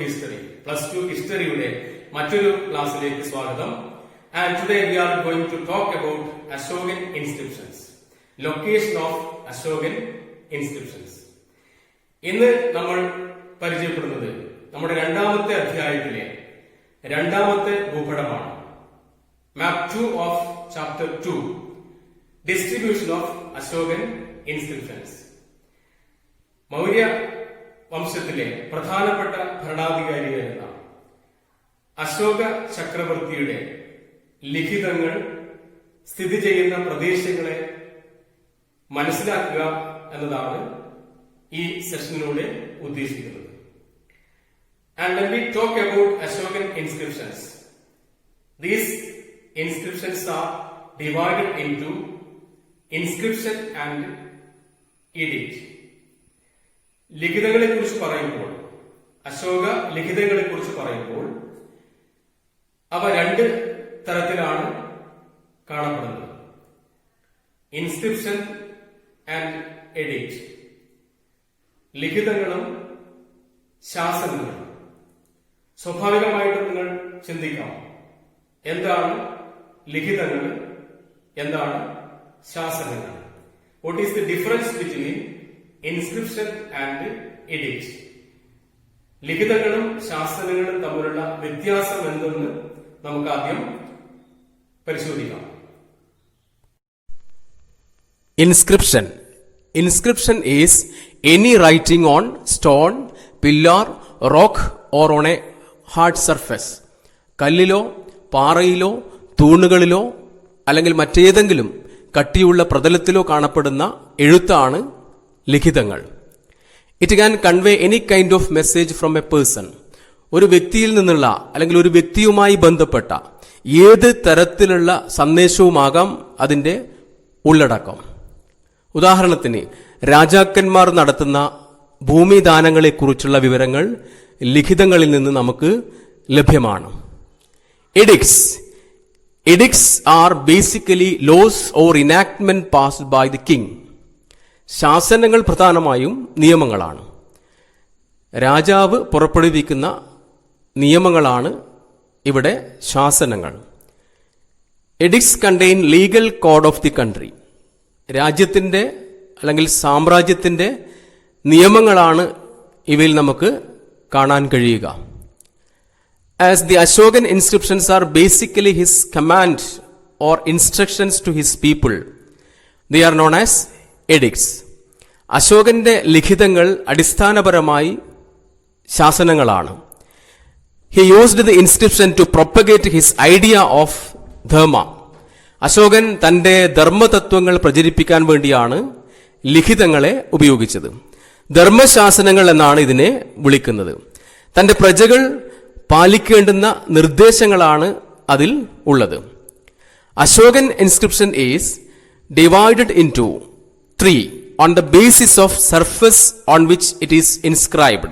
History, plus two ഹിസ്റ്ററിയുടെ മറ്റൊരു ക്ലാസ്സിലേക്ക് സ്വാഗതം. And today we are going to talk about Ashokan inscriptions, location of Ashokan inscriptions. ഇന്ന് നമ്മൾ പരിചയപ്പെടുന്നത് നമ്മുടെ രണ്ടാമത്തെ അധ്യായത്തിലെ രണ്ടാമത്തെ ഭൂപടമാണ്. Map 2 of chapter 2, distribution of Ashokan inscriptions. Maurya വംശത്തിലെ പ്രധാനപ്പെട്ട ഭരണാധികാരിയായിരുന്ന അശോക ചക്രവർത്തിയുടെ ലിഖിതങ്ങൾ സ്ഥിതി ചെയ്യുന്ന പ്രദേശങ്ങളെ മനസ്സിലാക്കുക എന്നതാണ് ഈ സെഷനിലൂടെ ഉദ്ദേശിക്കുന്നത്. And when we talk about Ashokan inscriptions, these inscriptions are divided into inscription and edict. ലിഖിതങ്ങളെ കുറിച്ച് പറയുമ്പോൾ, അശോക ലിഖിതങ്ങളെ കുറിച്ച് പറയുമ്പോൾ അവ രണ്ട് തരത്തിലാണ് കാണപ്പെടുന്നത്: ഇൻസ്ക്രിപ്ഷൻ ആൻഡ് എഡിക്റ്റ്. ലിഖിതങ്ങളും ശാസനങ്ങളും. സ്വാഭാവികമായിട്ടും നിങ്ങൾ ചിന്തിക്കാം, എന്താണ് ലിഖിതങ്ങൾ, എന്താണ് ശാസനങ്ങൾ? What is the difference between inscription and edict? ലിഖിതങ്ങളും ശാസനങ്ങളും തമ്മിലുള്ള വ്യത്യാസം എന്തെന്ന് നമുക്ക് ആദ്യം പരിശോധിക്കാം. Inscription. Inscription is any writing on stone, pillar, rock or on a hard surface. കല്ലിലോ പാറയിലോ തൂണുകളിലോ അല്ലെങ്കിൽ മറ്റേതെങ്കിലും കട്ടിയുള്ള പ്രതലത്തിലോ കാണപ്പെടുന്ന എഴുത്താണ് ലിഖിതങ്ങൾ. It can convey any kind of message from a person. ഒരു വ്യക്തിയിൽ നിന്നുള്ള അല്ലെങ്കിൽ ഒരു വ്യക്തിയുമായി ബന്ധപ്പെട്ട ഏത് തരത്തിലുള്ള സന്ദേശവുമാകാം അതിന്റെ ഉള്ളടക്കം. ഉദാഹരണത്തിന്, രാജാക്കന്മാർ നടത്തുന്ന ഭൂമിദാനങ്ങളെക്കുറിച്ചുള്ള വിവരങ്ങൾ ലിഖിതങ്ങളിൽ നിന്ന് നമുക്ക് ലഭ്യമാണ്. Edicts are basically laws or enactment passed by the king. ശാസനങ്ങൾ പ്രധാനമായും നിയമങ്ങളാണ്. രാജാവ് പുറപ്പെടുവിക്കുന്ന നിയമങ്ങളാണ് ഇവിടെ ശാസനങ്ങൾ. Edicts contain legal code of the country. രാജ്യത്തിന്റെ അല്ലെങ്കിൽ സാമ്രാജ്യത്തിന്റെ നിയമങ്ങളാണ് ഇവയിൽ നമുക്ക് കാണാൻ കഴിയുക. As the Ashokan inscriptions are basically his command or instructions to his people, they are known as edicts. അശോകന്റെ ലിഖിതങ്ങൾ അടിസ്ഥാനപരമായി ശാസനങ്ങളാണ്. He used the inscription to propagate his idea of dharma. Ashokan തന്റെ ധർമ്മതത്വങ്ങൾ പ്രചരിപ്പിക്കാൻ വേണ്ടിയാണ് ലിഖിതങ്ങളെ ഉപയോഗിച്ചത്. ധർമ്മശാസനങ്ങൾ എന്നാണ് ഇതിനെ വിളിക്കുന്നത്. തന്റെ പ്രജകൾ പാലിക്കേണ്ടുന്ന നിർദ്ദേശങ്ങളാണ് അതിൽ ഉള്ളത്. Ashokan inscription is divided into 3 on the basis of surface on which it is inscribed.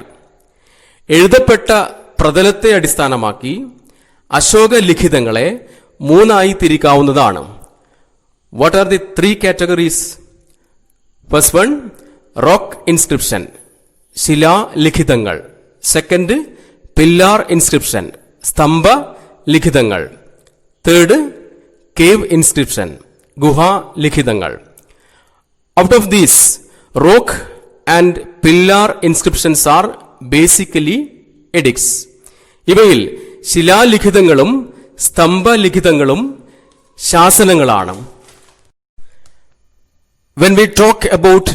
എഴുതപ്പെട്ട പ്രതലത്തെ അടിസ്ഥാനമാക്കി അശോക ലിഖിതങ്ങളെ 3 തിരിക്കാവുന്നതാണ്. What are the 3 categories? First one, rock inscription, ശിലാ ലിഖിതങ്ങൾ. സെക്കൻഡ്, പില്ലാർ ഇൻസ്ക്രിപ്ഷൻ, സ്തംഭ ലിഖിതങ്ങൾ. തേർഡ്, കേവ് ഇൻസ്ക്രിപ്ഷൻ, ഗുഹാ ലിഖിതങ്ങൾ. Out of these, rock and pillar inscriptions are basically edicts. ഇവയിൽ ശിലാലിഖിതങ്ങളും സ്തംഭലിഖിതങ്ങളും ശാസനങ്ങളാണ്. When we talk about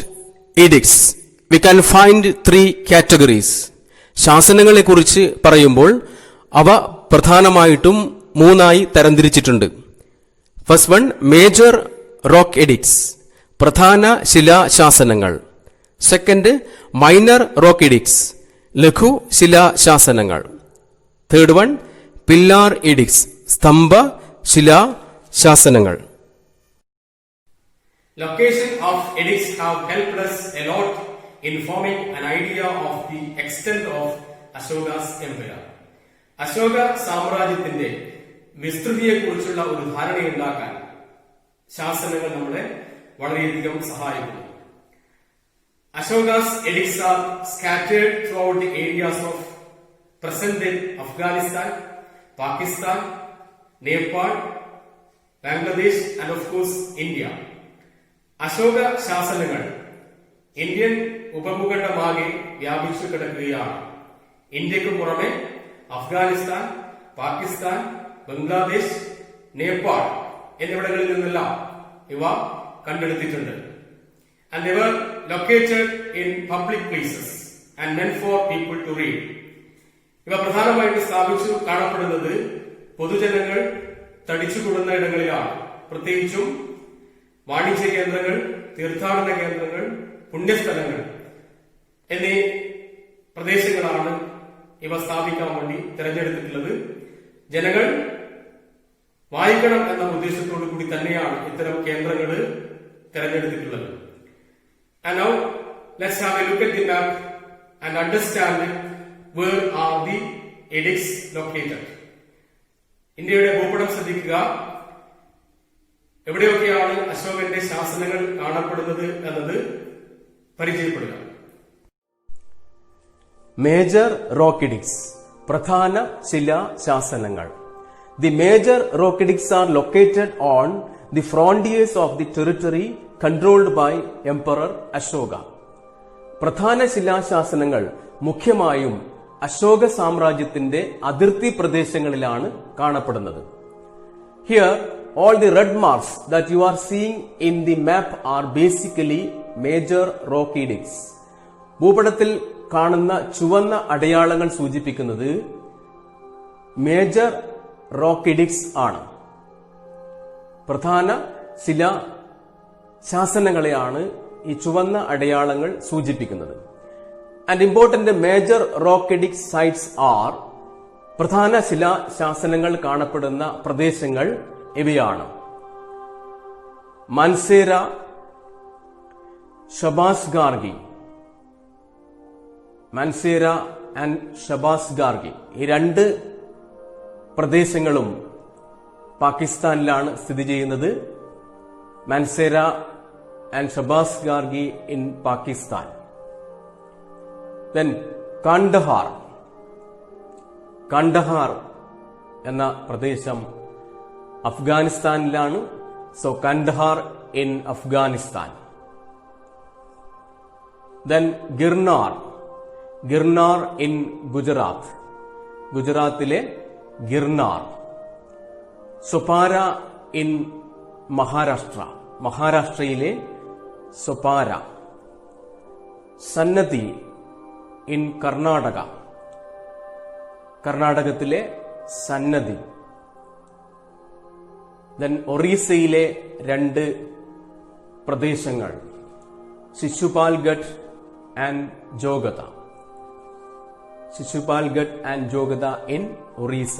edicts, we can find 3 categories. ശാസനങ്ങളെ കുറിച്ച് പറയുമ്പോൾ അവ പ്രധാനമായിട്ടും 3 തരംതിരിച്ചിട്ടുണ്ട്. First one, major rock edicts, പ്രധാന ശിലാശാസനങ്ങൾ. സെക്കൻഡ്, മൈനർ റോക്ക് എഡിക്ട്സ്, ലഘു ശിലാശാസനങ്ങൾ. തേർഡ് വൺ, പില്ലാർ എഡിക്ട്സ്, സ്തംഭ ശിലാശാസനങ്ങൾ. Location of edicts have helped us a lot in forming an idea of the extent of Ashoka's empire. Ashoka സാമ്രാജ്യത്തിന്റെ വിസ്തൃതിയെക്കുറിച്ചുള്ള ഒരു ധാരണയുണ്ടാക്കാൻ ശാസനങ്ങൾ നമ്മളെ വളരെയധികം സഹായിക്കുന്നു. Ashoka's edicts are scattered throughout the areas of present in Afghanistan, Pakistan, Nepal, Bangladesh and of course India. Ashoka ശാസനങ്ങൾ Indian ഉപഭൂഖണ്ഡമാകെ വ്യാപിച്ചു കിടക്കുകയാണ്. ഇന്ത്യക്ക് പുറമെ അഫ്ഗാനിസ്ഥാൻ, പാകിസ്ഥാൻ, ബംഗ്ലാദേശ്, നേപ്പാൾ എന്നിവിടങ്ങളിൽ നിന്നെല്ലാം ഇവ കണ്ടെടുത്തിട്ടുണ്ട്. And they were located in public places and meant for people to read. ഇവ പ്രധാനമായിട്ട് സ്ഥാപിച്ചു കാണപ്പെടുന്നത് പൊതുജനങ്ങൾ തടിച്ചുകൂടുന്ന ഇടങ്ങളിലാണ്. പ്രത്യേകിച്ചും വാണിജ്യ കേന്ദ്രങ്ങൾ, തീർത്ഥാടന കേന്ദ്രങ്ങൾ, പുണ്യസ്ഥലങ്ങൾ എന്നീ പ്രദേശങ്ങളാണ് ഇവ സ്ഥാപിക്കാൻ വേണ്ടി തിരഞ്ഞെടുത്തിട്ടുള്ളത്. ജനങ്ങൾ വായിക്കണം എന്ന ഉദ്ദേശത്തോടു കൂടി തന്നെയാണ് ഇത്തരം കേന്ദ്രങ്ങൾ തിരഞ്ഞെടുത്തിട്ടുള്ളത്. And now let's have a look at the map and understand where are the edicts located. ഇന്ത്യയുടെ ഭൂപടം ശ്രദ്ധിക്കുക. എവിടെയൊക്കെയാണ് അശോകന്റെ ശാസനങ്ങൾ കാണപ്പെടുന്നത് എന്നത് പരിചയപ്പെടുക. മേജർ റോക്ക് എഡിക്ട്സ്, പ്രധാന ശിലാശാസനങ്ങൾ. The major rock edicts are located on the frontiers of the territory controlled by Emperor Ashoka. പ്രധാന ശിലാശാസനങ്ങൾ മുഖ്യമായും അശോക സാമ്രാജ്യത്തിന്റെ അതിർത്തി പ്രദേശങ്ങളിലാണ് കാണപ്പെടുന്നത്. Here, all the red marks that you are seeing in the map are basically major rock edicts. ഭൂപടത്തിൽ കാണുന്ന ചുവന്ന അടയാളങ്ങൾ സൂചിപ്പിക്കുന്നത് മേജർ റോക്ക് എഡിക്ട്സ് ആണ്. പ്രധാന ശിലാ ശാസനങ്ങളെയാണ് ഈ ചുവന്ന അടയാളങ്ങൾ സൂചിപ്പിക്കുന്നത്. And important major rock edict sites are, പ്രധാന ശിലാ ശാസനങ്ങൾ കാണപ്പെടുന്ന പ്രദേശങ്ങൾ ഇവയാണ്: മൻസേര, ഷബാസ് ഗാർഗി. മൻസേര ആൻഡ് ഷബാസ് ഗാർഗി ഈ രണ്ട് പ്രദേശങ്ങളും പാകിസ്ഥാനിലാണ് സ്ഥിതി ചെയ്യുന്നത്. Mansehra and Shahbaz Garhi in Pakistan. Then Kandahar. Kandahar എന്ന പ്രദേശം അഫ്ഗാനിസ്ഥാനിലാണ്. So Kandahar in Afghanistan. Then Girnar. Girnar in Gujarat. ഗുജറാത്തിലെ ഗിർനാർ. സൊപാര ഇൻ മഹാരാഷ്ട്ര. മഹാരാഷ്ട്രയിലെ സൊപാര. സന്നതി ഇൻ കർണാടക. കർണാടകത്തിലെ സന്നതി. ദെൻ ഒറീസയിലെ രണ്ട് പ്രദേശങ്ങൾ, Sishupalgarh and Jaugada. Sishupalgarh and Jaugada in Orissa.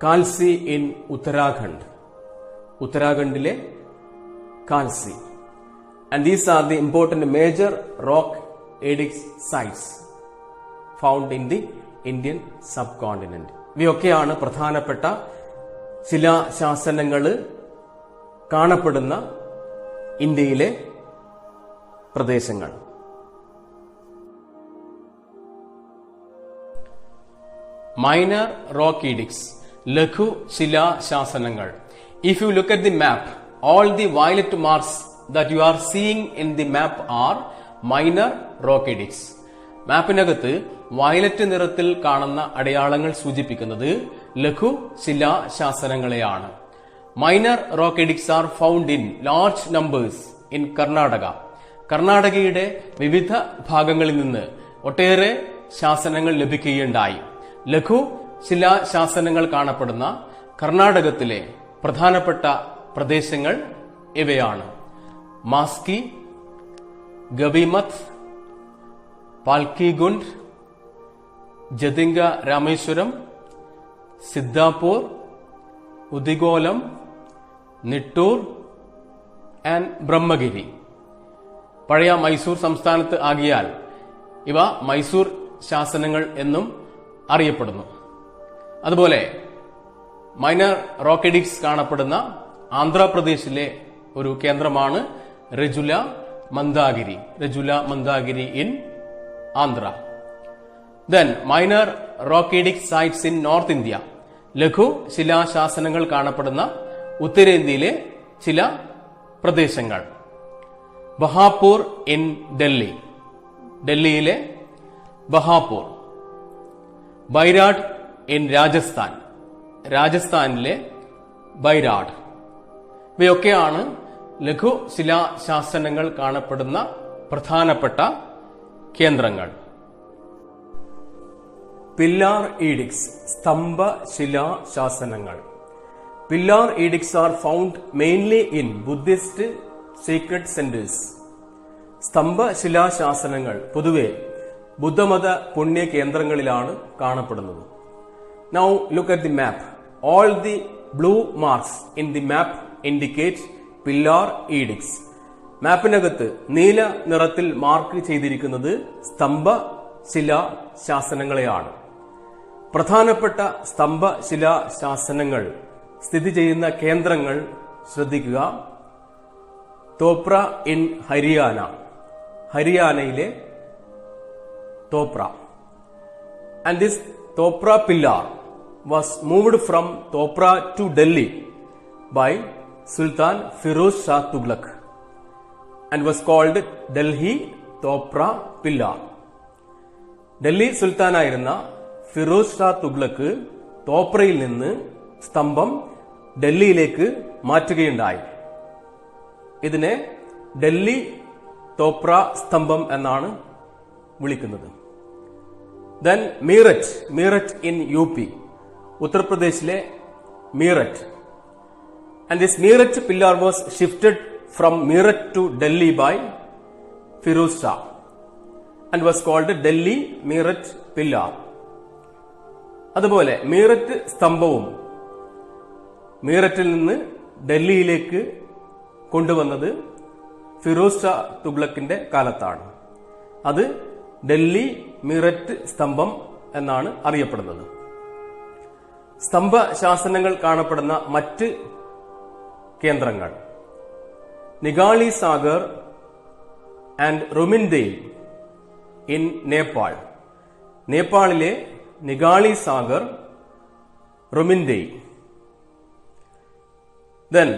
Kalsi in Uttarakhand. ഉത്തരാഖണ്ഡിലെ Kalsi. And these are the important major rock edict sites found in the Indian subcontinent. ഇവയൊക്കെയാണ് പ്രധാനപ്പെട്ട ശിലാശാസനങ്ങൾ കാണപ്പെടുന്ന ഇന്ത്യയിലെ പ്രദേശങ്ങൾ. മൈനർ റോക്ക് എഡിക്ട്സ്, ലഘു ശിലാശാസനങ്ങൾ. If you look at the map, all the violet marks that you are seeing in the map are minor rock edicts. മാപ്പിനകത്ത് violet നിറത്തിൽ കാണുന്ന അടയാളങ്ങൾ സൂചിപ്പിക്കുന്നത് ലഘു ശിലാശാസനങ്ങളെയാണ്. Minor rock edicts are found in large numbers in Karnataka. കർണാടകയുടെ വിവിധ ഭാഗങ്ങളിൽ നിന്ന് ഒട്ടേറെ ശാസനങ്ങൾ ലഭിക്കുകയുണ്ടായി. ലഘു ശിലാശാസനങ്ങൾ കാണപ്പെടുന്ന കർണാടകത്തിലെ പ്രധാനപ്പെട്ട പ്രദേശങ്ങൾ ഇവയാണ്: മാസ്കി, ഗവിമത്ത്, പാൽക്കിഗുണ്ട്, ജതിംഗ രാമേശ്വരം, സിദ്ധാപൂർ, ഉദിഗോലം, നിട്ടൂർ ആൻഡ് ബ്രഹ്മഗിരി. പഴയ മൈസൂർ സംസ്ഥാനത്ത് ആകിയാൽ ഇവ മൈസൂർ ശാസനങ്ങൾ എന്നും അറിയപ്പെടുന്നു. അതുപോലെ മൈനർ റോക്ക് എഡിക്ട്സ് കാണപ്പെടുന്ന ആന്ധ്രാപ്രദേശിലെ ഒരു കേന്ദ്രമാണ് Rajula Mandagiri. Rajula Mandagiri in Andhra. Then minor rock edict sites in North India. ലഘു ശിലാശാസനങ്ങൾ കാണപ്പെടുന്ന ഉത്തരേന്ത്യയിലെ ചില പ്രദേശങ്ങൾ. ബഹാപൂർ ഇൻ ഡൽഹി, ഡൽഹിയിലെ ബഹാപൂർ. ബൈരാട് ഇൻ രാജസ്ഥാൻ, രാജസ്ഥാനിലെ ബൈരാട്. ഇവയൊക്കെയാണ് ലഘു ശിലാശാസനങ്ങൾ കാണപ്പെടുന്ന പ്രധാനപ്പെട്ട കേന്ദ്രങ്ങൾ. പില്ലാർ ഈഡിക്സ്, സ്തംഭ ശിലാശാസനങ്ങൾ. Pillar edicts are found mainly in Buddhist sacred centres. സ്തംഭ ശിലാശാസനങ്ങൾ പൊതുവെ ബുദ്ധമത പുണ്യ കേന്ദ്രങ്ങളിലാണ് കാണപ്പെടുന്നത്. Now look at the map. All the blue marks in the map indicate pillar edicts. മാപ്പിനകത്ത് നീല നിറത്തിൽ മാർക്ക് ചെയ്തിരിക്കുന്നത് സ്തംഭ ശിലാശാസനങ്ങളെയാണ്. പ്രധാനപ്പെട്ട സ്തംഭ ശിലാശാസനങ്ങൾ സ്ഥിതി ചെയ്യുന്ന കേന്ദ്രങ്ങൾ ശ്രദ്ധിക്കുക. തോപ്ര ഇൻ ഹരിയാന, ഹരിയാനയിലെ തോപ്ര. And this Topra pillar was moved from Topra to Delhi by Sultan Firoz Shah Tughlaq and was called Delhi Topra pillar. Delhi സുൽത്താനായിരുന്ന Firoz Shah Tughlaq തോപ്രയിൽ നിന്ന് സ്തംഭം ഡൽഹിയിലേക്ക് മാറ്റുകയുണ്ടായി. ഇതിനെ ഡൽഹി തോപ്ര സ്തംഭം എന്നാണ് വിളിക്കുന്നത്. Then Meerut, Meerut in UP, ഉത്തർപ്രദേശിലെ Meerut. And this Meerut pillar was shifted from Meerut to Delhi by Firoz Shah and was called Delhi Meerut pillar. അതുപോലെ മീററ്റ് സ്തംഭവും മീററ്റിൽ നിന്ന് ഡൽഹിയിലേക്ക് കൊണ്ടുവന്നത് ഫിറോസ് ഷാ തുഗ്ലക്കിന്റെ കാലത്താണ്. അത് ഡൽഹി മീററ്റ് സ്തംഭം എന്നാണ് അറിയപ്പെടുന്നത്. സ്തംഭ ശാസനങ്ങൾ കാണപ്പെടുന്ന മറ്റ് കേന്ദ്രങ്ങൾ നിഗാളി സാഗർ ആൻഡ് റുമിൻദേയ് ഇൻ നേപ്പാൾ. നേപ്പാളിലെ Nigali Sagar, Rummindei. Then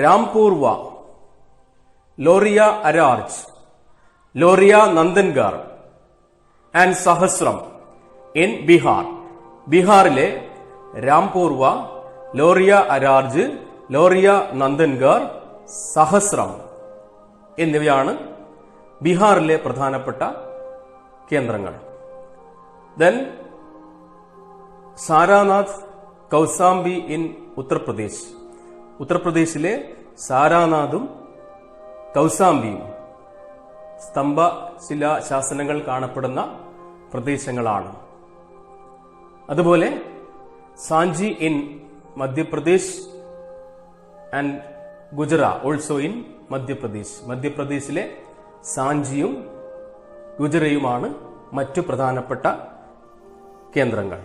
Rampurva, Lauriya Araraj, Lauriya Nandangarh and Sasaram in Bihar. ബീഹാറിലെ രാംപൂർവ, ലോറിയ അരാർജ്, ലോറിയ നന്ദൻഗാർ, സഹസ്രം എന്നിവയാണ് ബീഹാറിലെ പ്രധാനപ്പെട്ട കേന്ദ്രങ്ങൾ. Then Sarnath, Kausambi in Uttar Pradesh. ഉത്തർപ്രദേശിലെ സാരാനാഥും കൗസാംബിയും സ്തംഭ ശിലാശാസനങ്ങൾ കാണപ്പെടുന്ന പ്രദേശങ്ങളാണ്. അതുപോലെ Sanchi in Madhya Pradesh and Gujarra also in Madhya Pradesh. മധ്യപ്രദേശിലെ സാഞ്ചിയും ഗുജറയുമാണ് മറ്റു പ്രധാനപ്പെട്ട കേന്ദ്രങ്ങൾ.